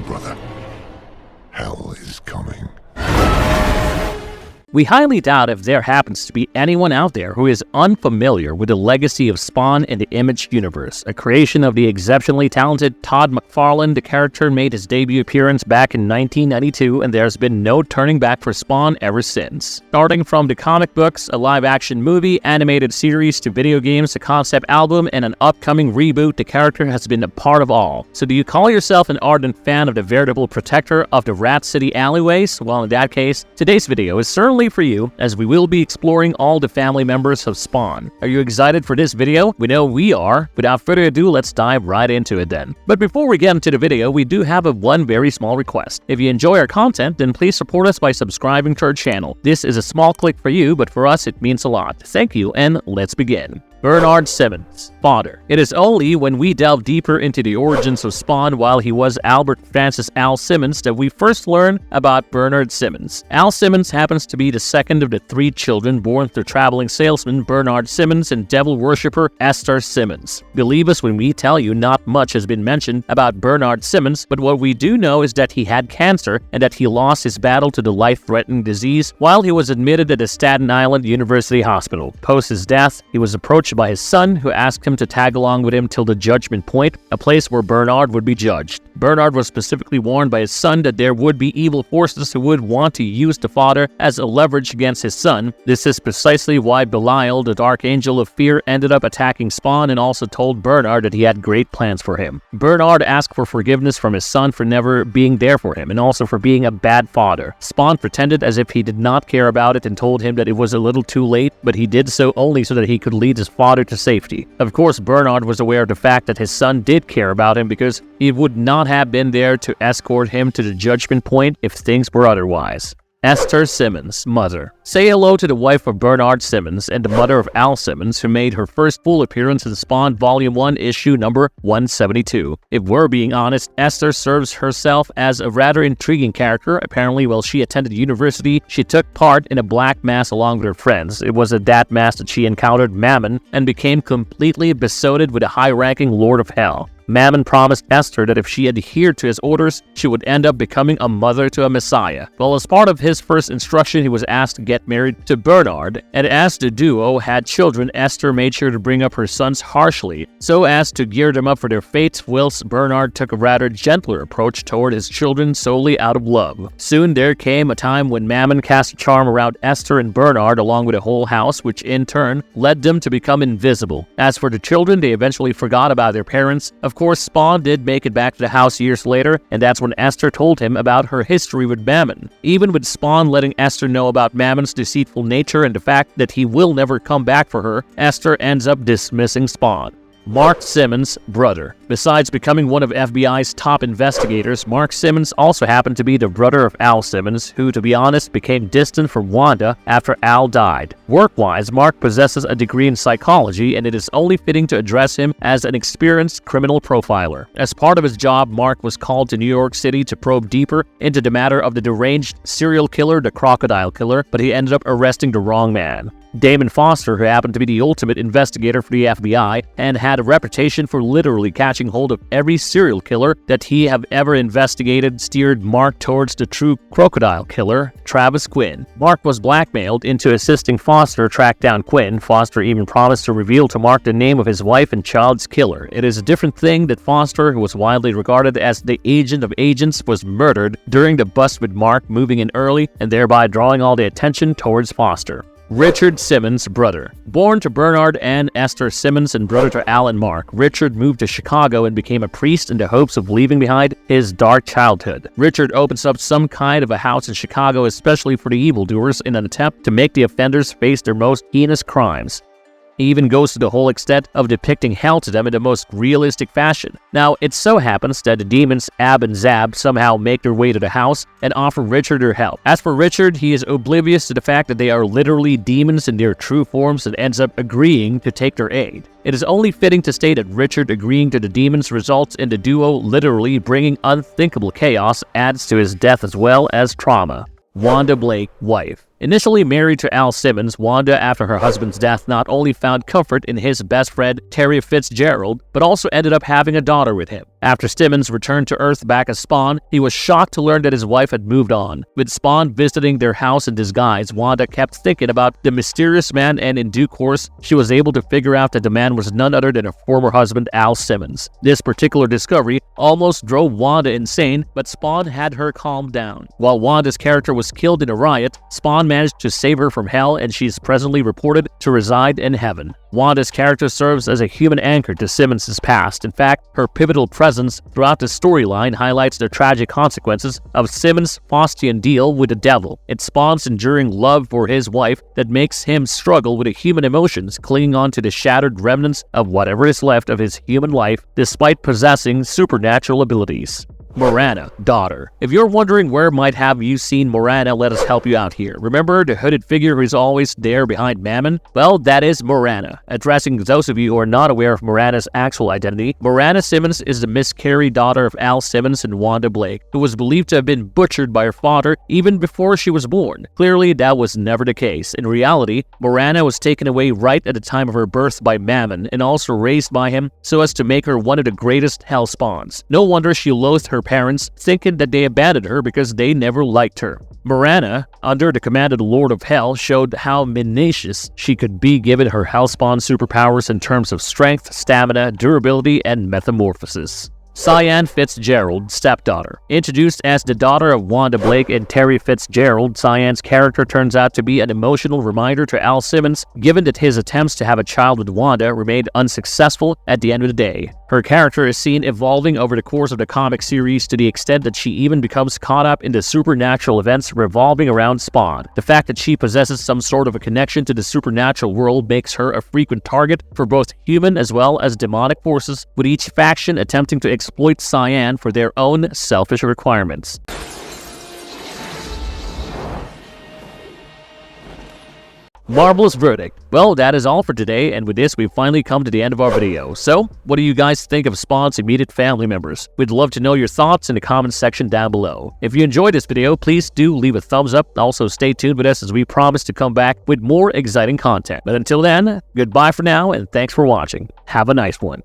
brother. Hell is coming. We highly doubt if there happens to be anyone out there who is unfamiliar with the legacy of Spawn in the Image universe, a creation of the exceptionally talented Todd McFarlane. The character made his debut appearance back in 1992, and there's been no turning back for Spawn ever since. Starting from the comic books, a live-action movie, animated series, to video games, a concept album, and an upcoming reboot, the character has been a part of all. So do you call yourself an ardent fan of the veritable protector of the Rat City alleyways? Well, in that case, today's video is certainly for you, as we will be exploring all the family members of Spawn. Are you excited for this video? We know we are. Without further ado, let's dive right into it then. But before we get into the video, we do have one very small request. If you enjoy our content, then please support us by subscribing to our channel. This is a small click for you, but for us it means a lot. Thank you, and let's begin. Bernard Simmons, father. It is only when we delve deeper into the origins of Spawn while he was Albert Francis Al Simmons that we first learn about Bernard Simmons. Al Simmons happens to be the second of the 3 children born to traveling salesman Bernard Simmons and devil worshipper Esther Simmons. Believe us when we tell you not much has been mentioned about Bernard Simmons, but what we do know is that he had cancer and that he lost his battle to the life-threatening disease while he was admitted at the Staten Island University Hospital. Post his death, he was approached by his son, who asked him to tag along with him till the judgment point, a place where Bernard would be judged. Bernard was specifically warned by his son that there would be evil forces who would want to use the father as a leverage against his son. This is precisely why Belial, the dark angel of fear, ended up attacking Spawn and also told Bernard that he had great plans for him. Bernard asked for forgiveness from his son for never being there for him and also for being a bad father. Spawn pretended as if he did not care about it and told him that it was a little too late, but he did so only so that he could lead his father to safety. Of course, Bernard was aware of the fact that his son did care about him because he would not have been there to escort him to the judgment point if things were otherwise. Esther Simmons, mother. Say hello to the wife of Bernard Simmons and the mother of Al Simmons, who made her first full appearance in Spawn Volume 1, issue number 172. If we're being honest, Esther serves herself as a rather intriguing character. Apparently, while she attended university, she took part in a black mass along with her friends. It was at that mass that she encountered Mammon and became completely besotted with a high-ranking Lord of Hell. Mammon promised Esther that if she adhered to his orders, she would end up becoming a mother to a messiah. Well, as part of his first instruction, he was asked to get married to Bernard, and as the duo had children, Esther made sure to bring up her sons harshly, so as to gear them up for their fates, whilst Bernard took a rather gentler approach toward his children solely out of love. Soon there came a time when Mammon cast a charm around Esther and Bernard along with the whole house, which in turn led them to become invisible. As for the children, they eventually forgot about their parents. Of course, Spawn did make it back to the house years later, and that's when Esther told him about her history with Mammon. Even with Spawn letting Esther know about Mammon's deceitful nature and the fact that he will never come back for her, Esther ends up dismissing Spawn. Mark Simmons, brother. Besides becoming one of FBI's top investigators, Mark Simmons also happened to be the brother of Al Simmons, who, to be honest, became distant from Wanda after Al died. Work-wise, Mark possesses a degree in psychology, and it is only fitting to address him as an experienced criminal profiler. As part of his job, Mark was called to New York City to probe deeper into the matter of the deranged serial killer, the Crocodile Killer, but he ended up arresting the wrong man. Damon Foster, who happened to be the ultimate investigator for the FBI and had a reputation for literally catching hold of every serial killer that he have ever investigated, steered Mark towards the true Crocodile Killer, Travis Quinn. Mark was blackmailed into assisting Foster track down Quinn. Foster even promised to reveal to Mark the name of his wife and child's killer. It is a different thing that Foster, who was widely regarded as the agent of agents, was murdered during the bust, with Mark moving in early and thereby drawing all the attention towards Foster. Richard Simmons, brother. Born to Bernard and Esther Simmons and brother to Al and Mark, Richard moved to Chicago and became a priest in the hopes of leaving behind his dark childhood. Richard opens up some kind of a house in Chicago especially for the evildoers in an attempt to make the offenders face their most heinous crimes. He even goes to the whole extent of depicting hell to them in the most realistic fashion. Now, it so happens that the demons Ab and Zab somehow make their way to the house and offer Richard their help. As for Richard, he is oblivious to the fact that they are literally demons in their true forms and ends up agreeing to take their aid. It is only fitting to state that Richard agreeing to the demons results in the duo literally bringing unthinkable chaos, adds to his death as well as trauma. Wanda Blake, wife. Initially married to Al Simmons, Wanda, after her husband's death, not only found comfort in his best friend Terry Fitzgerald, but also ended up having a daughter with him. After Simmons returned to Earth back as Spawn, he was shocked to learn that his wife had moved on. With Spawn visiting their house in disguise, Wanda kept thinking about the mysterious man, and in due course, she was able to figure out that the man was none other than her former husband, Al Simmons. This particular discovery almost drove Wanda insane, but Spawn had her calmed down. While Wanda's character was killed in a riot, Spawn managed to save her from hell, and she is presently reported to reside in heaven. Wanda's character serves as a human anchor to Simmons' past. In fact, her pivotal presence throughout the storyline highlights the tragic consequences of Simmons' Faustian deal with the devil. It spawns enduring love for his wife that makes him struggle with the human emotions, clinging on to the shattered remnants of whatever is left of his human life, despite possessing supernatural abilities. Morana Daughter. If you're wondering where might have you seen Morana, let us help you out here. Remember the hooded figure who's always there behind Mammon? Well, that is Morana. Addressing those of you who are not aware of Morana's actual identity, Morana Simmons is the miscarried daughter of Al Simmons and Wanda Blake, who was believed to have been butchered by her father even before she was born. Clearly, that was never the case. In reality, Morana was taken away right at the time of her birth by Mammon and also raised by him so as to make her one of the greatest hell spawns. No wonder she loathed her parents, thinking that they abandoned her because they never liked her. Morana, under the command of the Lord of Hell, showed how tenacious she could be given her Hellspawn superpowers in terms of strength, stamina, durability, and metamorphosis. Cyan Fitzgerald, stepdaughter. Introduced as the daughter of Wanda Blake and Terry Fitzgerald, Cyan's character turns out to be an emotional reminder to Al Simmons, given that his attempts to have a child with Wanda remained unsuccessful at the end of the day. Her character is seen evolving over the course of the comic series to the extent that she even becomes caught up in the supernatural events revolving around Spawn. The fact that she possesses some sort of a connection to the supernatural world makes her a frequent target for both human as well as demonic forces, with each faction attempting to exploit Cyan for their own selfish requirements. Marvelous verdict. Well, that is all for today, and with this, we've finally come to the end of our video. So, what do you guys think of Spawn's immediate family members? We'd love to know your thoughts in the comments section down below. If you enjoyed this video, please do leave a thumbs up. Also, stay tuned with us as we promise to come back with more exciting content. But until then, goodbye for now, and thanks for watching. Have a nice one.